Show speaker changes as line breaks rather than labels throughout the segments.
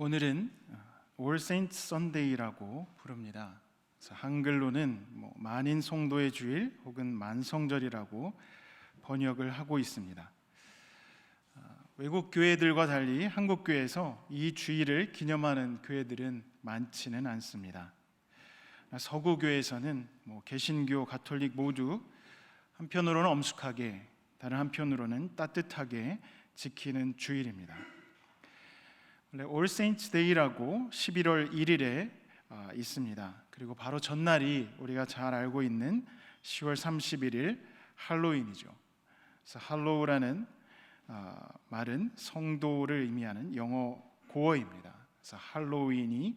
오늘은 All Saints Sunday라고 부릅니다. 그래서 한글로는 만인 성도의 주일 혹은 만성절이라고 번역을 하고 있습니다. 외국 교회들과 달리 한국 교회에서 이 주일을 기념하는 교회들은 많지는 않습니다. 서구 교회에서는 개신교, 가톨릭 모두 한편으로는 엄숙하게, 다른 한편으로는 따뜻하게 지키는 주일입니다. 원래 All Saints Day라고 11월 1일에 있습니다. 그리고 바로 전날이 우리가 잘 알고 있는 10월 31일 할로윈이죠. 그래서 할로우라는 말은 성도를 의미하는 영어 고어입니다. 그래서 할로윈이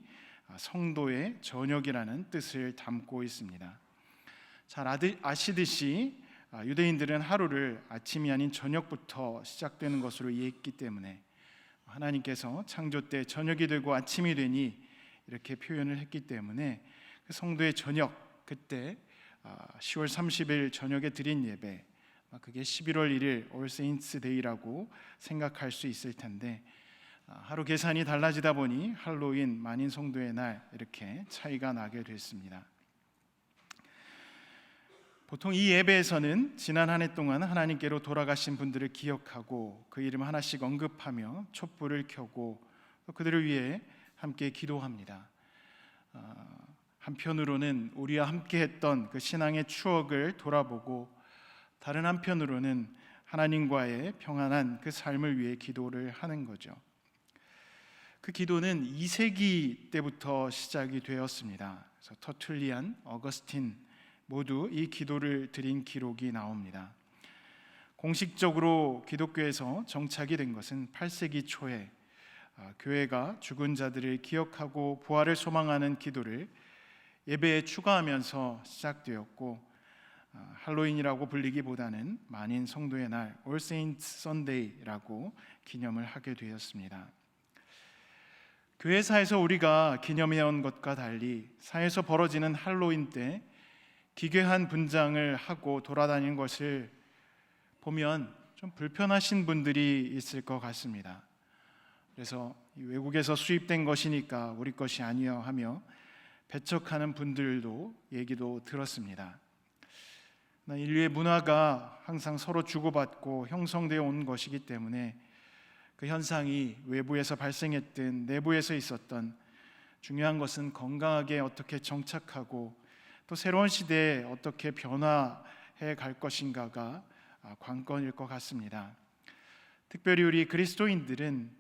성도의 저녁이라는 뜻을 담고 있습니다. 잘 아시듯이 유대인들은 하루를 아침이 아닌 저녁부터 시작되는 것으로 이해했기 때문에 하나님께서 창조 때 저녁이 되고 아침이 되니 이렇게 표현을 했기 때문에 성도의 저녁, 그때 10월 30일 저녁에 드린 예배, 그게 11월 1일 All Saints Day라고 생각할 수 있을 텐데, 하루 계산이 달라지다 보니 할로윈, 만인 성도의 날 이렇게 차이가 나게 됐습니다. 보통 이 예배에서는 지난 한 해 동안 하나님께로 돌아가신 분들을 기억하고 그 이름 하나씩 언급하며 촛불을 켜고 그들을 위해 함께 기도합니다. 한편으로는 우리와 함께 했던 그 신앙의 추억을 돌아보고, 다른 한편으로는 하나님과의 평안한 그 삶을 위해 기도를 하는 거죠. 그 기도는 2세기 때부터 시작이 되었습니다. 그래서 터툴리안, 어거스틴 모두 이 기도를 드린 기록이 나옵니다. 공식적으로 기독교에서 정착이 된 것은 8세기 초에 교회가 죽은 자들을 기억하고 부활을 소망하는 기도를 예배에 추가하면서 시작되었고, 할로윈이라고 불리기보다는 만인 성도의 날 All Saints Sunday라고 기념을 하게 되었습니다. 교회사에서 우리가 기념해온 것과 달리 사회에서 벌어지는 할로윈 때 기괴한 분장을 하고 돌아다니는 것을 보면 좀 불편하신 분들이 있을 것 같습니다. 그래서 외국에서 수입된 것이니까 우리 것이 아니여 하며 배척하는 분들도 얘기도 들었습니다. 인류의 문화가 항상 서로 주고받고 형성되어 온 것이기 때문에 그 현상이 외부에서 발생했든 내부에서 있었던, 중요한 것은 건강하게 어떻게 정착하고 또 새로운 시대에 어떻게 변화해 갈 것인가가 관건일 것 같습니다. 특별히 우리 그리스도인들은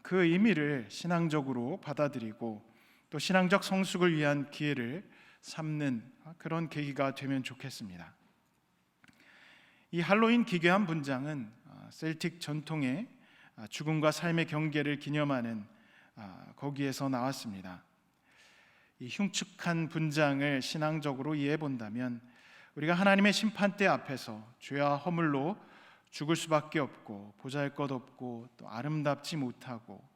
그 의미를 신앙적으로 받아들이고 또 신앙적 성숙을 위한 기회를 삼는 그런 계기가 되면 좋겠습니다. 이 할로윈 기괴한 분장은 셀틱 전통의 죽음과 삶의 경계를 기념하는 거기에서 나왔습니다. 이 흉측한 분장을 신앙적으로 이해해 본다면 우리가 하나님의 심판대 앞에서 죄와 허물로 죽을 수밖에 없고 보잘것없고 또 아름답지 못하고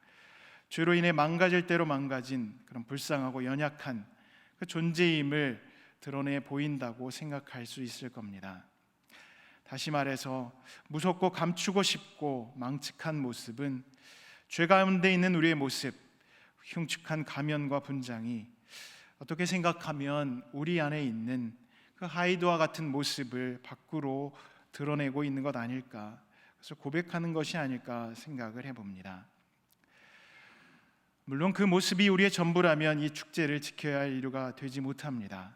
죄로 인해 망가질 대로 망가진 그런 불쌍하고 연약한 그 존재임을 드러내 보인다고 생각할 수 있을 겁니다. 다시 말해서 무섭고 감추고 싶고 망측한 모습은 죄 가운데 있는 우리의 모습, 흉측한 가면과 분장이 어떻게 생각하면 우리 안에 있는 그 하이드와 같은 모습을 밖으로 드러내고 있는 것 아닐까, 그래서 고백하는 것이 아닐까 생각을 해봅니다. 물론 그 모습이 우리의 전부라면 이 축제를 지켜야 할 이유가 되지 못합니다.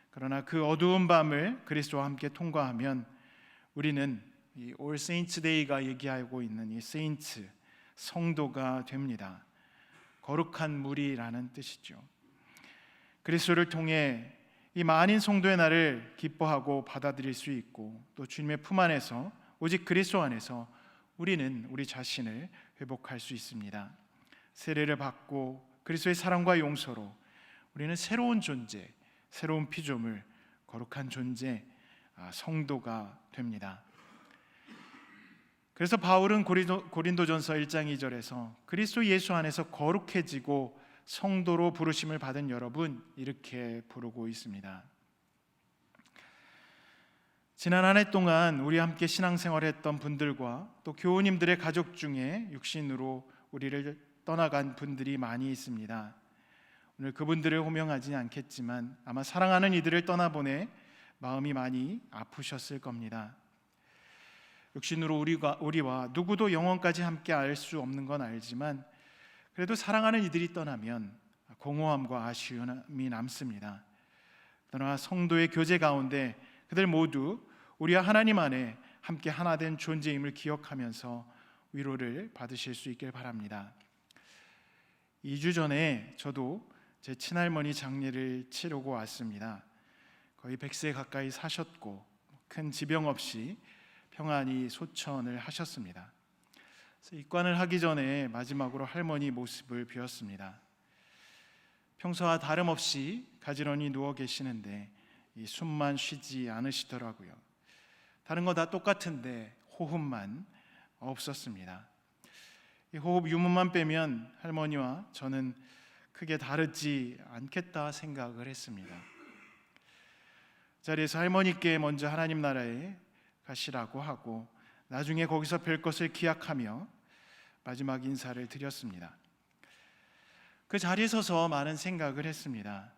그러나 그 어두운 밤을 그리스도와 함께 통과하면 우리는 이 All Saints Day가 얘기하고 있는 이 Saints, 성도가 됩니다. 거룩한 무리라는 뜻이죠. 그리스도를 통해 이 만인 성도의 날을 기뻐하고 받아들일 수 있고, 또 주님의 품 안에서 오직 그리스도 안에서 우리는 우리 자신을 회복할 수 있습니다. 세례를 받고 그리스도의 사랑과 용서로 우리는 새로운 존재, 새로운 피조물, 거룩한 존재, 성도가 됩니다. 그래서 바울은 고린도전서 1장 2절에서 그리스도 예수 안에서 거룩해지고 성도로 부르심을 받은 여러분, 이렇게 부르고 있습니다. 지난 한 해 동안 우리와 함께 신앙생활을 했던 분들과 또 교우님들의 가족 중에 육신으로 우리를 떠나간 분들이 많이 있습니다. 오늘 그분들을 호명하지 않겠지만 아마 사랑하는 이들을 떠나보내 마음이 많이 아프셨을 겁니다. 육신으로 우리와 누구도 영원까지 함께 알 수 없는 건 알지만 그래도 사랑하는 이들이 떠나면 공허함과 아쉬움이 남습니다. 그러나 성도의 교제 가운데 그들 모두 우리와 하나님 안에 함께 하나 된 존재임을 기억하면서 위로를 받으실 수 있길 바랍니다. 2주 전에 저도 제 친할머니 장례를 치르고 왔습니다. 거의 100세 가까이 사셨고 큰 지병 없이 평안히 소천을 하셨습니다. 그래서 입관을 하기 전에 마지막으로 할머니 모습을 비웠습니다. 평소와 다름없이 가지런히 누워 계시는데 이 숨만 쉬지 않으시더라고요. 다른 거 다 똑같은데 호흡만 없었습니다. 이 호흡 유무만 빼면 할머니와 저는 크게 다르지 않겠다 생각을 했습니다. 자리에서 할머니께 먼저 하나님 나라에 가시라고 하고 나중에 거기서 뵐 것을 기약하며 마지막 인사를 드렸습니다. 그 자리에 서서 많은 생각을 했습니다.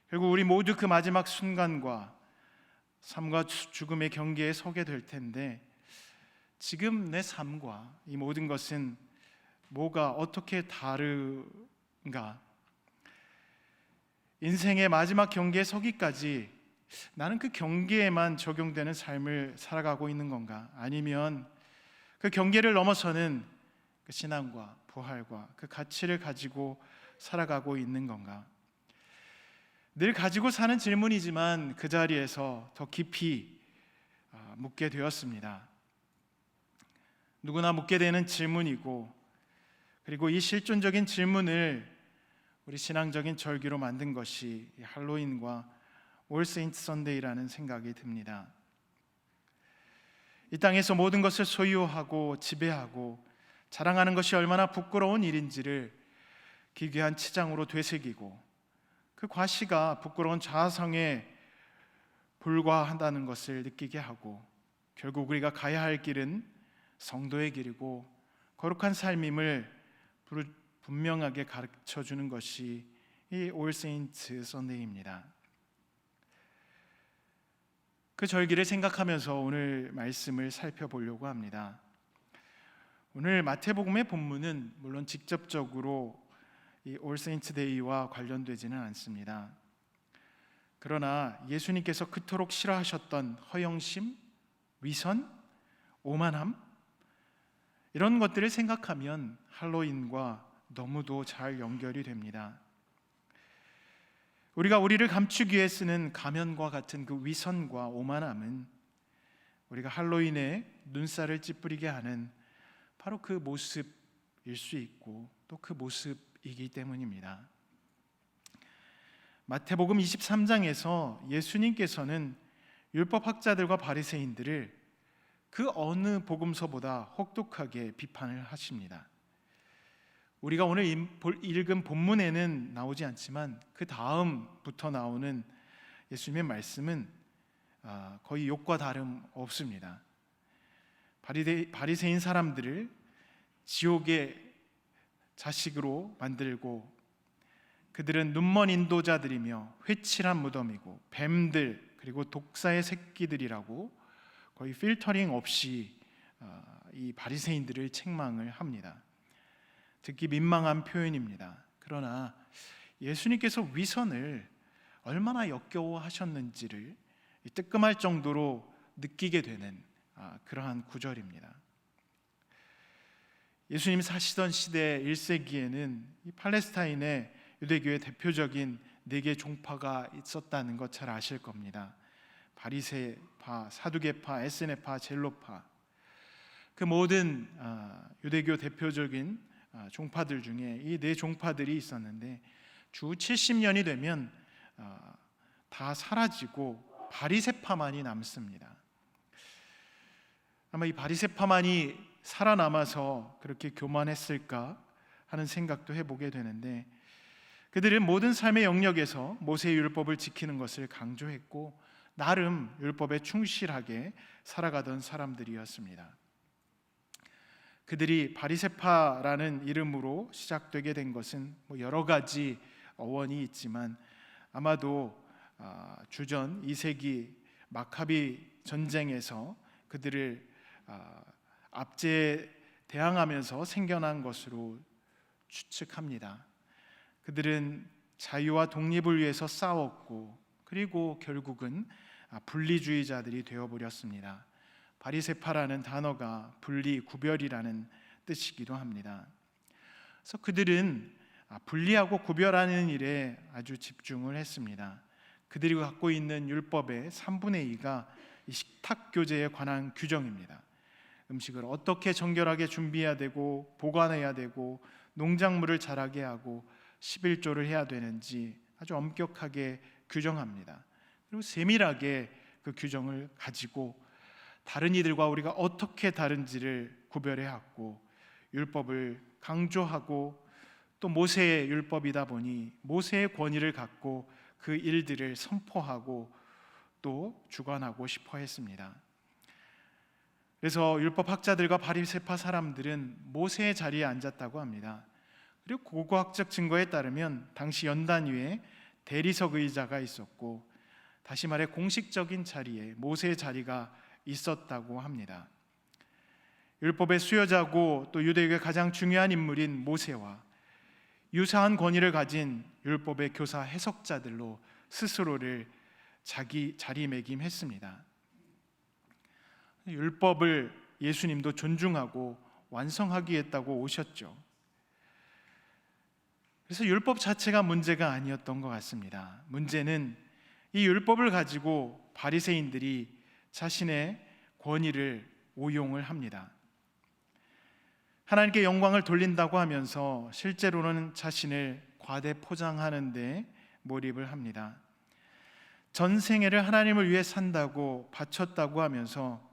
결국 우리 모두 그 마지막 순간과 삶과 죽음의 경계에 서게 될 텐데 지금 내 삶과 이 모든 것은 뭐가 어떻게 다른가? 인생의 마지막 경계에 서기까지 나는 그 경계에만 적용되는 삶을 살아가고 있는 건가? 아니면 그 경계를 넘어서는 그 신앙과 부활과 그 가치를 가지고 살아가고 있는 건가? 늘 가지고 사는 질문이지만 그 자리에서 더 깊이 묻게 되었습니다. 누구나 묻게 되는 질문이고 그리고 이 실존적인 질문을 우리 신앙적인 절기로 만든 것이 할로윈과 올 세인트 선데이라는 생각이 듭니다. 이 땅에서 모든 것을 소유하고 지배하고 자랑하는 것이 얼마나 부끄러운 일인지를 기괴한 치장으로 되새기고 그 과시가 부끄러운 자아성에 불과한다는 것을 느끼게 하고 결국 우리가 가야 할 길은 성도의 길이고 거룩한 삶임을 분명하게 가르쳐주는 것이 이 올 세인트 선데이입니다. 그 절기를 생각하면서 오늘 말씀을 살펴보려고 합니다. 오늘 마태복음의 본문은 물론 직접적으로 이 올 세인트 데이와 관련되지는 않습니다. 그러나 예수님께서 그토록 싫어하셨던 허영심, 위선, 오만함 이런 것들을 생각하면 할로윈과 너무도 잘 연결이 됩니다. 우리가 우리를 감추기 위해 쓰는 가면과 같은 그 위선과 오만함은 우리가 할로윈에 눈살을 찌푸리게 하는 바로 그 모습일 수 있고 또 그 모습이기 때문입니다. 마태복음 23장에서 예수님께서는 율법학자들과 바리새인들을 그 어느 복음서보다 혹독하게 비판을 하십니다. 우리가 오늘 읽은 본문에는 나오지 않지만 그 다음부터 나오는 예수님의 말씀은 거의 욕과 다름 없습니다. 바리새인 사람들을 지옥의 자식으로 만들고 그들은 눈먼 인도자들이며 회칠한 무덤이고 뱀들 그리고 독사의 새끼들이라고 거의 필터링 없이 이 바리새인들을 책망을 합니다. 듣기 민망한 표현입니다. 그러나 예수님께서 위선을 얼마나 역겨워하셨는지를 뜨끔할 정도로 느끼게 되는 그러한 구절입니다. 예수님 사시던 시대 1세기에는 이 팔레스타인의 유대교의 대표적인 4개 종파가 있었다는 것 잘 아실 겁니다. 바리새파, 사두개파, 에스네파, 젤로파. 그 모든 유대교 대표적인 종파들 중에 이 4종파들이 있었는데 주 70년이 되면 다 사라지고 바리새파만이 남습니다. 아마 이 바리새파만이 살아남아서 그렇게 교만했을까 하는 생각도 해보게 되는데 그들은 모든 삶의 영역에서 모세의 율법을 지키는 것을 강조했고 나름 율법에 충실하게 살아가던 사람들이었습니다. 그들이 바리새파라는 이름으로 시작되게 된 것은 여러 가지 어원이 있지만 아마도 주전 2세기 마카비 전쟁에서 그들을 압제에 대항하면서 생겨난 것으로 추측합니다. 그들은 자유와 독립을 위해서 싸웠고 그리고 결국은 분리주의자들이 되어버렸습니다. 바리새파라는 단어가 분리, 구별이라는 뜻이기도 합니다. 그래서 그들은 분리하고 구별하는 일에 아주 집중을 했습니다. 그들이 갖고 있는 율법의 3분의 2가 이 식탁 교제에 관한 규정입니다. 음식을 어떻게 정결하게 준비해야 되고 보관해야 되고 농작물을 자라게 하고 11조를 해야 되는지 아주 엄격하게 규정합니다. 그리고 세밀하게 그 규정을 가지고 다른 이들과 우리가 어떻게 다른지를 구별해 왔고 율법을 강조하고 또 모세의 율법이다 보니 모세의 권위를 갖고 그 일들을 선포하고 또 주관하고 싶어 했습니다. 그래서 율법학자들과 바리새파 사람들은 모세의 자리에 앉았다고 합니다. 그리고 고고학적 증거에 따르면 당시 연단 위에 대리석 의자가 있었고 다시 말해 공식적인 자리에 모세의 자리가 있었다고 합니다. 율법의 수여자고 또 유대교의 가장 중요한 인물인 모세와 유사한 권위를 가진 율법의 교사 해석자들로 스스로를 자기 자리매김했습니다. 율법을 예수님도 존중하고 완성하기 했다고 오셨죠. 그래서 율법 자체가 문제가 아니었던 것 같습니다. 문제는 이 율법을 가지고 바리새인들이 자신의 권위를 오용을 합니다. 하나님께 영광을 돌린다고 하면서 실제로는 자신을 과대 포장하는 데 몰입을 합니다. 전생애를 하나님을 위해 산다고 바쳤다고 하면서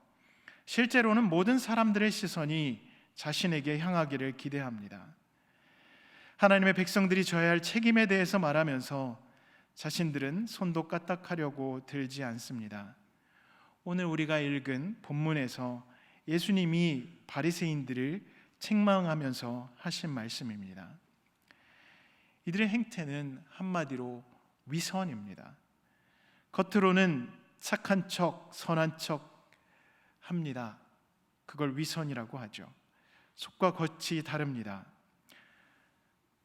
실제로는 모든 사람들의 시선이 자신에게 향하기를 기대합니다. 하나님의 백성들이 져야 할 책임에 대해서 말하면서 자신들은 손도 까딱하려고 들지 않습니다. 오늘 우리가 읽은 본문에서 예수님이 바리새인들을 책망하면서 하신 말씀입니다. 이들의 행태는 한마디로 위선입니다. 겉으로는 착한 척, 선한 척 합니다. 그걸 위선이라고 하죠. 속과 겉이 다릅니다.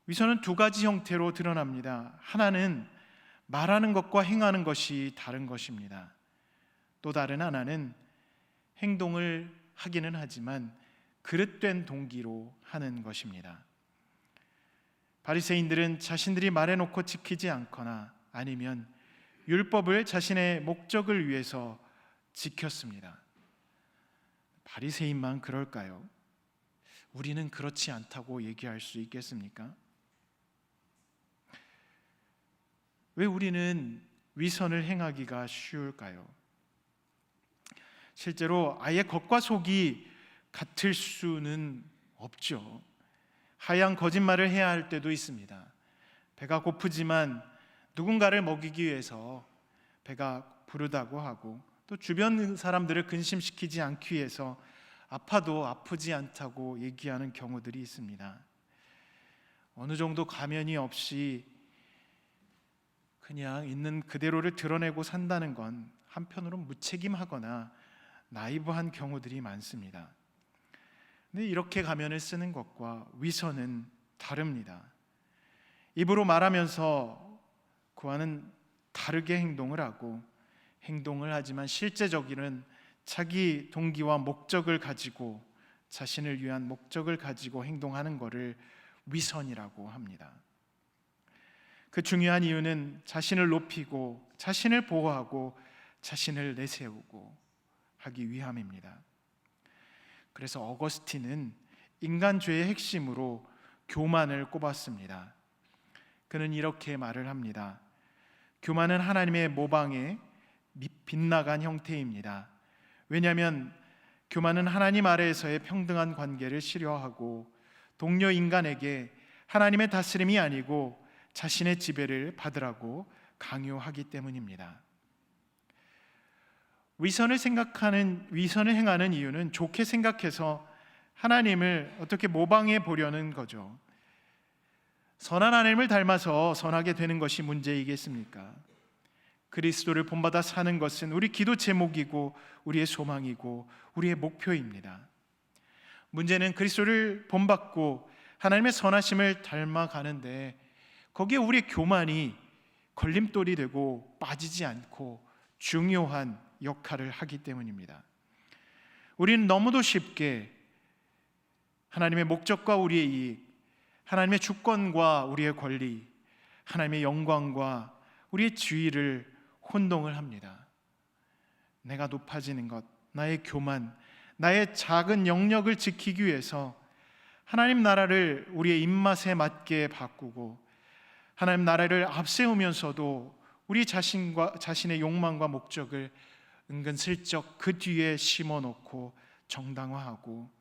위선은 두 가지 형태로 드러납니다. 하나는 말하는 것과 행하는 것이 다른 것입니다. 또 다른 하나는 행동을 하기는 하지만 그릇된 동기로 하는 것입니다. 바리새인들은 자신들이 말해놓고 지키지 않거나 아니면 율법을 자신의 목적을 위해서 지켰습니다. 바리새인만 그럴까요? 우리는 그렇지 않다고 얘기할 수 있겠습니까? 왜 우리는 위선을 행하기가 쉬울까요? 실제로 아예 겉과 속이 같을 수는 없죠. 하얀 거짓말을 해야 할 때도 있습니다. 배가 고프지만 누군가를 먹이기 위해서 배가 부르다고 하고 또 주변 사람들을 근심시키지 않기 위해서 아파도 아프지 않다고 얘기하는 경우들이 있습니다. 어느 정도 가면이 없이 그냥 있는 그대로를 드러내고 산다는 건 한편으로는 무책임하거나 나이브한 경우들이 많습니다. 근데 이렇게 가면을 쓰는 것과 위선은 다릅니다. 입으로 말하면서 그와는 다르게 행동을 하고 행동을 하지만 실제적으로는 자기 동기와 목적을 가지고 자신을 위한 목적을 가지고 행동하는 것을 위선이라고 합니다. 그 중요한 이유는 자신을 높이고 자신을 보호하고 자신을 내세우고 하기 위함입니다. 그래서 어거스틴은 인간죄의 핵심으로 교만을 꼽았습니다. 그는 이렇게 말을 합니다. 교만은 하나님의 모방의 빗나간 형태입니다. 왜냐하면 교만은 하나님 아래에서의 평등한 관계를 싫어하고 동료 인간에게 하나님의 다스림이 아니고 자신의 지배를 받으라고 강요하기 때문입니다. 위선을 행하는 이유는 좋게 생각해서 하나님을 어떻게 모방해 보려는 거죠. 선한 하나님을 닮아서 선하게 되는 것이 문제이겠습니까? 그리스도를 본받아 사는 것은 우리 기도 제목이고 우리의 소망이고 우리의 목표입니다. 문제는 그리스도를 본받고 하나님의 선하심을 닮아가는데 거기에 우리의 교만이 걸림돌이 되고 빠지지 않고 중요한 역할을 하기 때문입니다. 우리는 너무도 쉽게 하나님의 목적과 우리의 이익, 하나님의 주권과 우리의 권리, 하나님의 영광과 우리의 지위를 혼동을 합니다. 내가 높아지는 것, 나의 교만, 나의 작은 영역을 지키기 위해서 하나님 나라를 우리의 입맛에 맞게 바꾸고 하나님 나라를 앞세우면서도 우리 자신의 욕망과 목적을 은근슬쩍 그 뒤에 심어놓고 정당화하고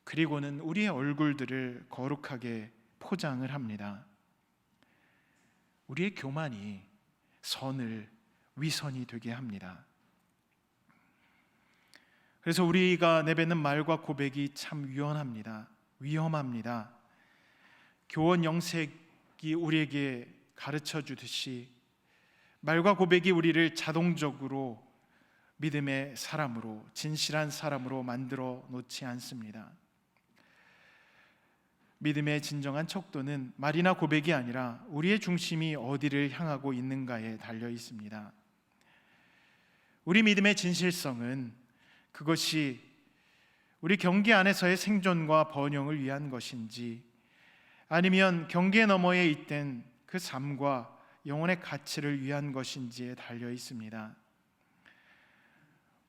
그리고는 우리의 얼굴들을 거룩하게 포장을 합니다. 우리의 교만이 선을 위선이 되게 합니다. 그래서 우리가 내뱉는 말과 고백이 참 위험합니다. 교원 영색이 우리에게 가르쳐 주듯이 말과 고백이 우리를 자동적으로 믿음의 사람으로, 진실한 사람으로 만들어 놓지 않습니다. 믿음의 진정한 척도는 말이나 고백이 아니라 우리의 중심이 어디를 향하고 있는가에 달려 있습니다. 우리 믿음의 진실성은 그것이 우리 경계 안에서의 생존과 번영을 위한 것인지 아니면 경계 너머에 있던 그 삶과 영혼의 가치를 위한 것인지에 달려 있습니다.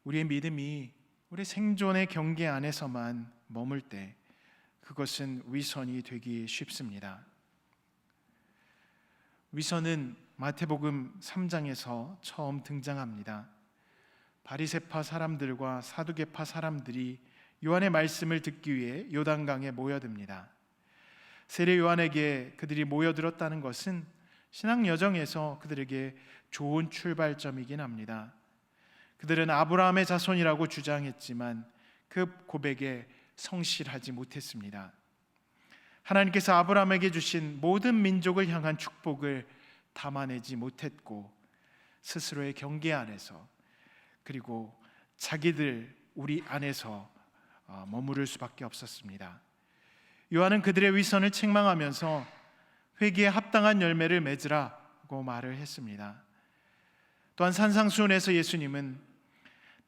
우리의 믿음이 우리 생존의 경계 안에서만 머물 때 그것은 위선이 되기 쉽습니다. 위선은 마태복음 3장에서 처음 등장합니다. 바리새파 사람들과 사두개파 사람들이 요한의 말씀을 듣기 위해 요단강에 모여듭니다. 세례 요한에게 그들이 모여들었다는 것은 신앙 여정에서 그들에게 좋은 출발점이긴 합니다. 그들은 아브라함의 자손이라고 주장했지만 그 고백에 성실하지 못했습니다. 하나님께서 아브라함에게 주신 모든 민족을 향한 축복을 담아내지 못했고 스스로의 경계 안에서 그리고 자기들 우리 안에서 머무를 수밖에 없었습니다. 요한은 그들의 위선을 책망하면서 회개에 합당한 열매를 맺으라고 말을 했습니다. 또한 산상수훈에서 예수님은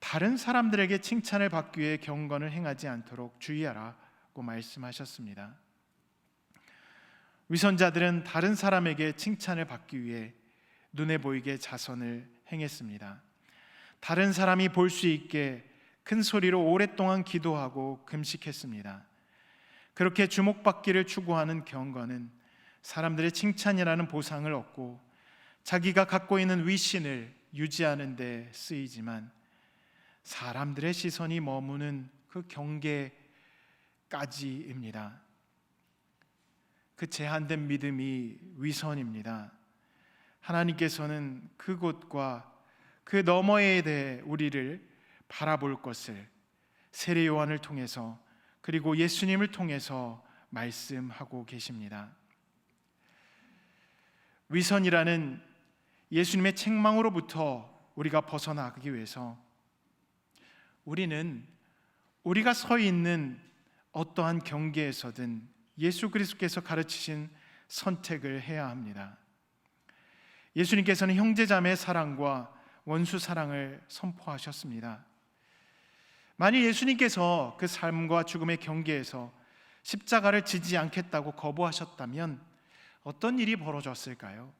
다른 사람들에게 칭찬을 받기 위해 경건을 행하지 않도록 주의하라고 말씀하셨습니다. 위선자들은 다른 사람에게 칭찬을 받기 위해 눈에 보이게 자선을 행했습니다. 다른 사람이 볼 수 있게 큰 소리로 오랫동안 기도하고 금식했습니다. 그렇게 주목받기를 추구하는 경건은 사람들의 칭찬이라는 보상을 얻고 자기가 갖고 있는 위신을 유지하는 데 쓰이지만 사람들의 시선이 머무는 그 경계까지입니다. 그 제한된 믿음이 위선입니다. 하나님께서는 그곳과 그 너머에 대해 우리를 바라볼 것을 세례 요한을 통해서 그리고 예수님을 통해서 말씀하고 계십니다. 위선이라는 예수님의 책망으로부터 우리가 벗어나기 위해서 우리는 우리가 서 있는 어떠한 경계에서든 예수 그리스도께서 가르치신 선택을 해야 합니다. 예수님께서는 형제자매의 사랑과 원수 사랑을 선포하셨습니다. 만일 예수님께서 그 삶과 죽음의 경계에서 십자가를 지지 않겠다고 거부하셨다면 어떤 일이 벌어졌을까요?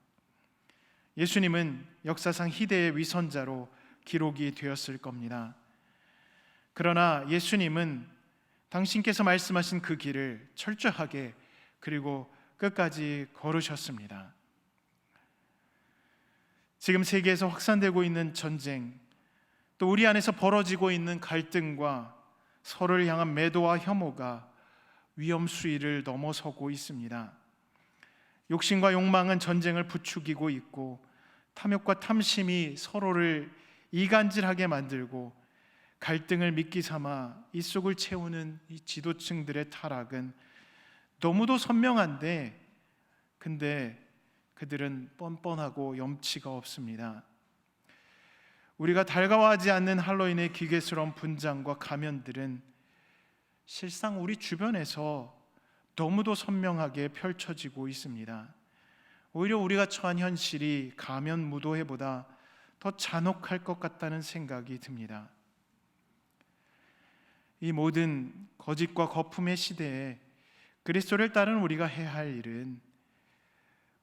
예수님은 역사상 희대의 위선자로 기록이 되었을 겁니다. 그러나 예수님은 당신께서 말씀하신 그 길을 철저하게 그리고 끝까지 걸으셨습니다. 지금 세계에서 확산되고 있는 전쟁, 또 우리 안에서 벌어지고 있는 갈등과 서로를 향한 매도와 혐오가 위험 수위를 넘어서고 있습니다. 욕심과 욕망은 전쟁을 부추기고 있고 탐욕과 탐심이 서로를 이간질하게 만들고 갈등을 미끼 삼아 이 속을 채우는 이 지도층들의 타락은 너무도 선명한데, 근데 그들은 뻔뻔하고 염치가 없습니다. 우리가 달가워하지 않는 할로윈의 기괴스러운 분장과 가면들은 실상 우리 주변에서 너무도 선명하게 펼쳐지고 있습니다. 오히려 우리가 처한 현실이 가면 무도회보다 더 잔혹할 것 같다는 생각이 듭니다. 이 모든 거짓과 거품의 시대에 그리스도를 따르는 우리가 해야 할 일은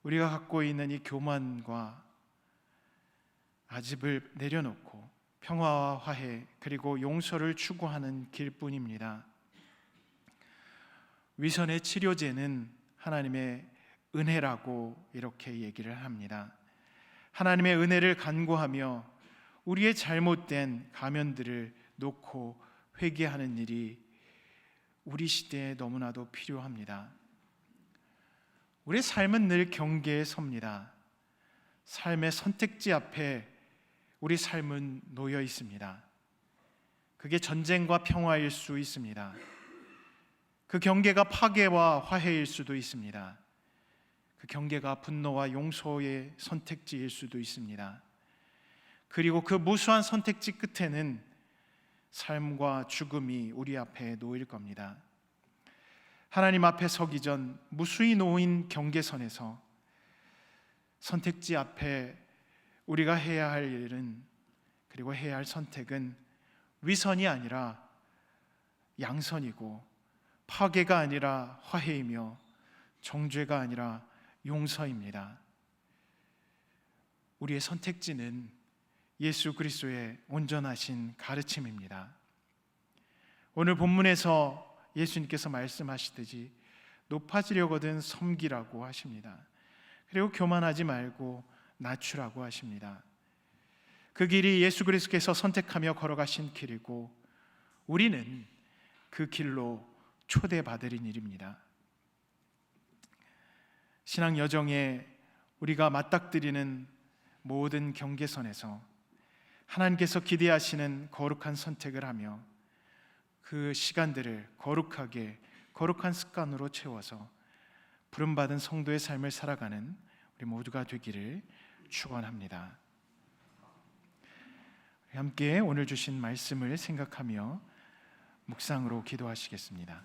우리가 갖고 있는 이 교만과 아집을 내려놓고 평화와 화해 그리고 용서를 추구하는 길뿐입니다. 위선의 치료제는 하나님의 은혜라고 이렇게 얘기를 합니다. 하나님의 은혜를 간구하며 우리의 잘못된 가면들을 놓고 회개하는 일이 우리 시대에 너무나도 필요합니다. 우리의 삶은 늘 경계에 섭니다. 삶의 선택지 앞에 우리 삶은 놓여 있습니다. 그게 전쟁과 평화일 수 있습니다. 그 경계가 파괴와 화해일 수도 있습니다. 그 경계가 분노와 용서의 선택지일 수도 있습니다. 그리고 그 무수한 선택지 끝에는 삶과 죽음이 우리 앞에 놓일 겁니다. 하나님 앞에 서기 전 무수히 놓인 경계선에서 선택지 앞에 우리가 해야 할 일은, 그리고 해야 할 선택은 위선이 아니라 양선이고, 파괴가 아니라 화해이며, 정죄가 아니라 용서입니다. 우리의 선택지는 예수 그리스도의 온전하신 가르침입니다. 오늘 본문에서 예수님께서 말씀하시듯이 높아지려거든 섬기라고 하십니다. 그리고 교만하지 말고 낮추라고 하십니다. 그 길이 예수 그리스도께서 선택하며 걸어가신 길이고, 우리는 그 길로 초대받으린 일입니다. 신앙 여정에 우리가 맞닥뜨리는 모든 경계선에서 하나님께서 기대하시는 거룩한 선택을 하며 그 시간들을 거룩한 습관으로 채워서 부름받은 성도의 삶을 살아가는 우리 모두가 되기를 축원합니다. 함께 오늘 주신 말씀을 생각하며 묵상으로 기도하시겠습니다.